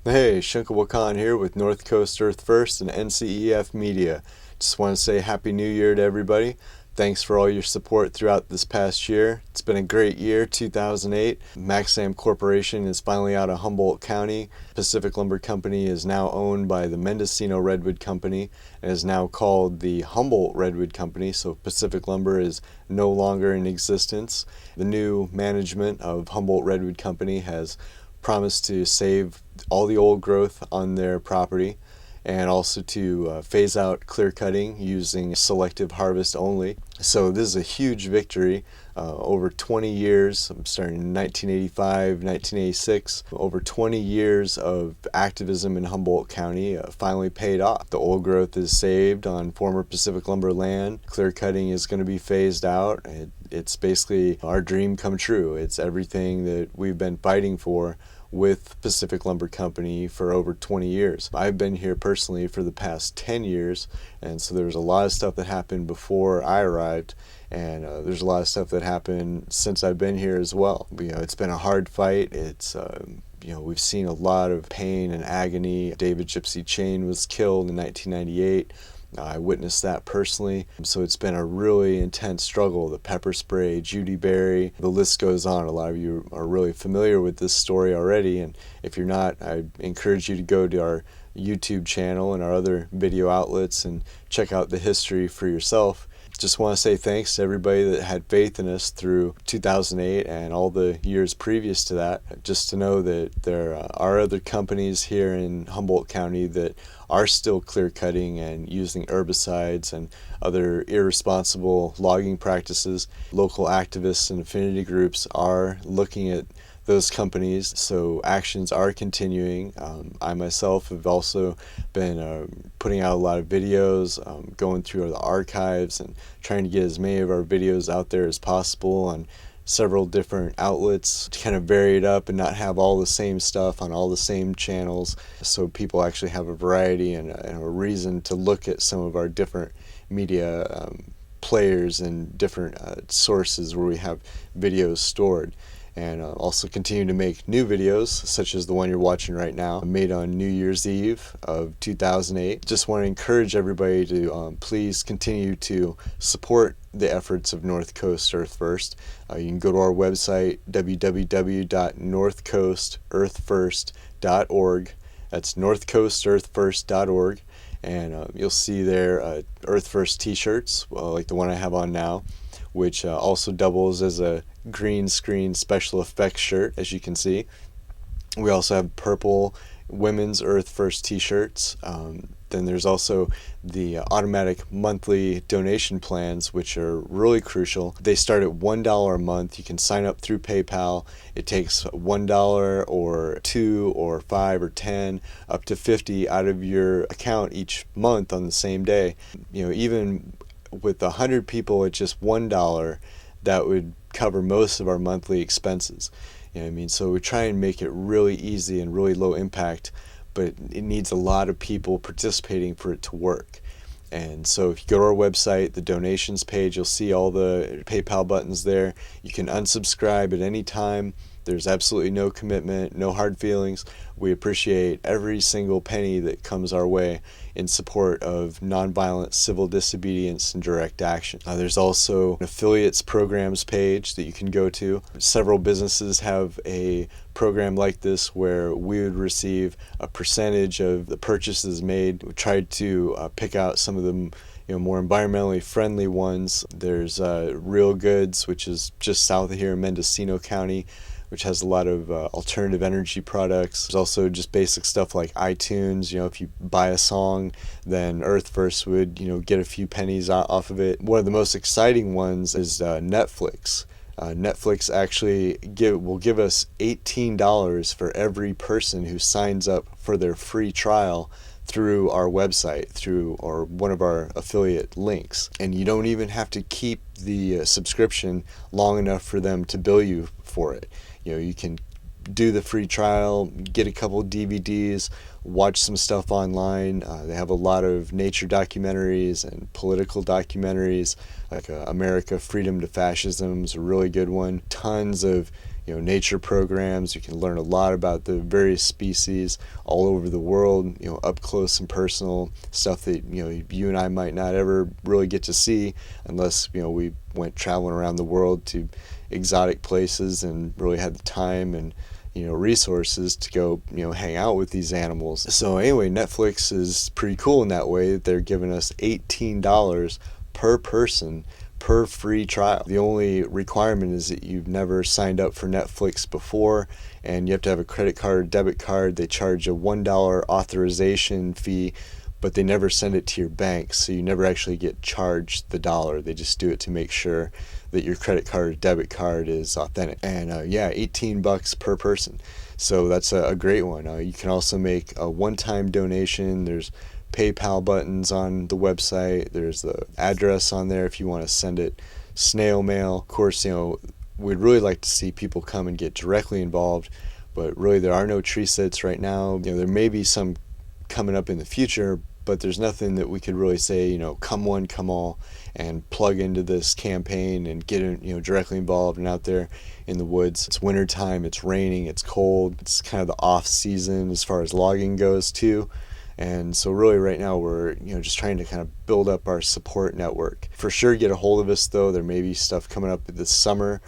Hey, Shunka Wakan here with North Coast Earth First and NCEF Media. Just want to say Happy New Year to everybody. Thanks for all your support throughout this past year. It's been a great year, 2008. Maxam Corporation is finally out of Humboldt County. Pacific Lumber Company is now owned by the Mendocino Redwood Company and is now called the Humboldt Redwood Company, so Pacific Lumber is no longer in existence. The new management of Humboldt Redwood Company has promised to save all the old growth on their property and also to phase out clear cutting using selective harvest only. So this is a huge victory. Over 20 years, starting in 1985, 1986, over 20 years of activism in Humboldt County finally paid off. The old growth is saved on former Pacific Lumber land. Clear cutting is going to be phased out. It's basically our dream come true. It's everything that we've been fighting for with Pacific Lumber Company for over 20 years. I've been here personally for the past 10 years, and so there's a lot of stuff that happened before I arrived, and there's a lot of stuff that happened since I've been here as well. It's been a hard fight. We've seen a lot of pain and agony. David Gypsy Chain was killed in 1998. I witnessed that personally. So it's been a really intense struggle. The pepper spray, Judy Berry, the list goes on. A lot of you are really familiar with this story already. And if you're not, I encourage you to go to our YouTube channel and our other video outlets and check out the history for yourself. Just want to say thanks to everybody that had faith in us through 2008 and all the years previous to that. Just to know that there are other companies here in Humboldt County that are still clear cutting and using herbicides and other irresponsible logging practices. Local activists and affinity groups are looking at those companies, so actions are continuing. I myself have also been putting out a lot of videos, going through the archives and trying to get as many of our videos out there as possible on several different outlets to kind of vary it up and not have all the same stuff on all the same channels, so people actually have a variety and a reason to look at some of our different media players and different sources where we have videos stored. And also continue to make new videos, such as the one you're watching right now, made on New Year's Eve of 2008. Just want to encourage everybody to please continue to support the efforts of North Coast Earth First. You can go to our website, www.northcoastearthfirst.org. That's northcoastearthfirst.org. And you'll see there Earth First t-shirts, like the one I have on now, which also doubles as a green screen special effects shirt, as you can see. We also have purple women's Earth First t-shirts. Then there's also the automatic monthly donation plans, which are really crucial. They start at $1 a month. You can sign up through PayPal. It takes $1 or $2 or $5 or $10 up to $50 out of your account each month on the same day. Even with 100 people at just $1, that would cover most of our monthly expenses. So we try and make it really easy and really low impact, but it needs a lot of people participating for it to work. And so if you go to our website, the donations page, you'll see all the PayPal buttons there. You can unsubscribe at any time. There's absolutely no commitment, no hard feelings. We appreciate every single penny that comes our way in support of nonviolent civil disobedience and direct action. There's also an affiliates programs page that you can go to. Several businesses have a program like this where we would receive a percentage of the purchases made. We tried to pick out some of them more environmentally friendly ones. There's Real Goods, which is just south of here in Mendocino County, which has a lot of alternative energy products. There's also just basic stuff like iTunes. If you buy a song, then Earth First would, get a few pennies off of it. One of the most exciting ones is Netflix. Netflix actually will give us $18 for every person who signs up for their free trial through our website, or one of our affiliate links. And you don't even have to keep the subscription long enough for them to bill you for it. You can do the free trial, get a couple DVDs, watch some stuff online. They have a lot of nature documentaries and political documentaries, like America Freedom to Fascism is a really good one. Tons of nature programs. You can learn a lot about the various species all over the world, up close and personal stuff that you and I might not ever really get to see unless we went traveling around the world to exotic places and really had the time and resources to go hang out with these animals. So anyway, Netflix is pretty cool in that way that they're giving us $18 per person per free trial. The only requirement is that you've never signed up for Netflix before, and you have to have a credit card or debit card. They charge a $1 authorization fee, but they never send it to your bank, so you never actually get charged the dollar. They just do it to make sure that your credit card or debit card is authentic. And $18 per person. So that's a great one. You can also make a one-time donation. There's PayPal buttons on the website. There's the address on there if you want to send it snail mail. Of course, we'd really like to see people come and get directly involved, but really there are no tree sits right now. There may be some coming up in the future, but there's nothing that we could really say, come one, come all, and plug into this campaign and get directly involved and out there in the woods. It's winter time, it's raining, it's cold, it's kind of the off season as far as logging goes too. And so really right now we're just trying to kind of build up our support network. For sure get a hold of us though. There may be stuff coming up this summer,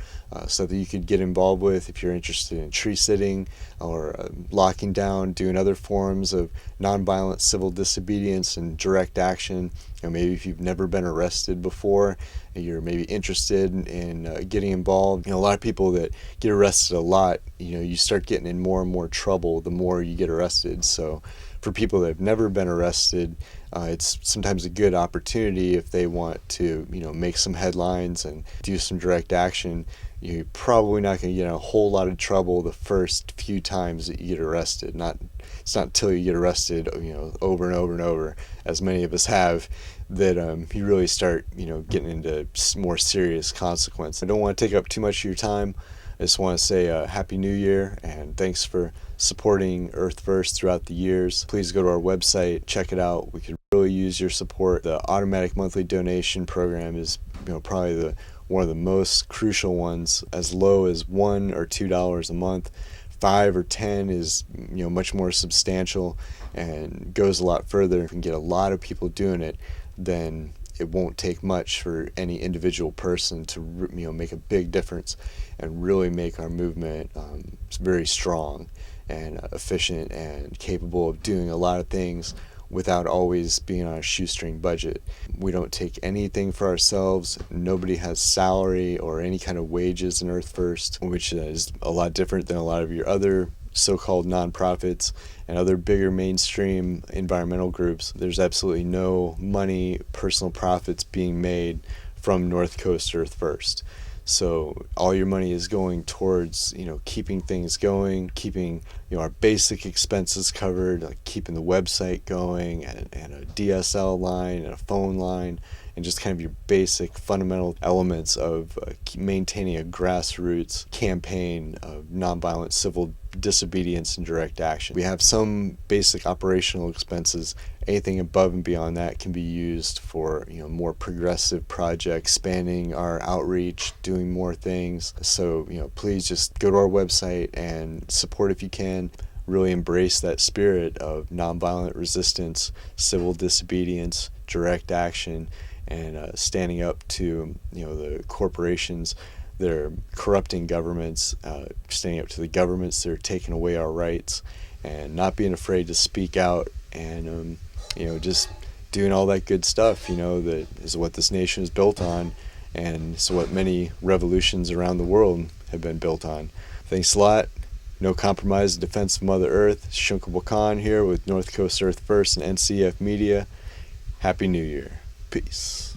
stuff that you could get involved with if you're interested in tree sitting or locking down, doing other forms of nonviolent civil disobedience and direct action. Maybe if you've never been arrested before, you're maybe interested in getting involved. A lot of people that get arrested a lot, you start getting in more and more trouble the more you get arrested. So for people that have never been arrested, it's sometimes a good opportunity if they want to, make some headlines and do some direct action. You're probably not going to get in a whole lot of trouble the first few times that you get arrested. It's not until you get arrested, over and over and over, as many of us have, that you really start, getting into more serious consequences. I don't want to take up too much of your time. I just want to say Happy New Year, and thanks for supporting Earth First throughout the years. Please go to our website, check it out. We could really use your support. The automatic monthly donation program is probably one of the most crucial ones. As low as $1 or $2 a month. 5 or 10 is much more substantial and goes a lot further. If we can get a lot of people doing it, then it won't take much for any individual person to make a big difference and really make our movement very strong and efficient and capable of doing a lot of things without always being on a shoestring budget. We don't take anything for ourselves. Nobody has salary or any kind of wages in Earth First, which is a lot different than a lot of your other so-called nonprofits and other bigger mainstream environmental groups. There's absolutely no money, personal profits being made from North Coast Earth First. So all your money is going towards, keeping things going, keeping, our basic expenses covered, like keeping the website going and a DSL line and a phone line, and just kind of your basic fundamental elements of maintaining a grassroots campaign of nonviolent civil disobedience and direct action. We have some basic operational expenses. Anything above and beyond that can be used for more progressive projects, expanding our outreach, doing more things. So please just go to our website and support if you can. Really embrace that spirit of nonviolent resistance, civil disobedience, direct action, and standing up to the corporations that are corrupting governments, standing up to the governments that are taking away our rights, and not being afraid to speak out, and just doing all that good stuff that is what this nation is built on, and it's what many revolutions around the world have been built on. Thanks a lot. No compromise in defense of Mother Earth. Shunka Wakan here with North Coast Earth First and NCEF Media. Happy New Year. Peace.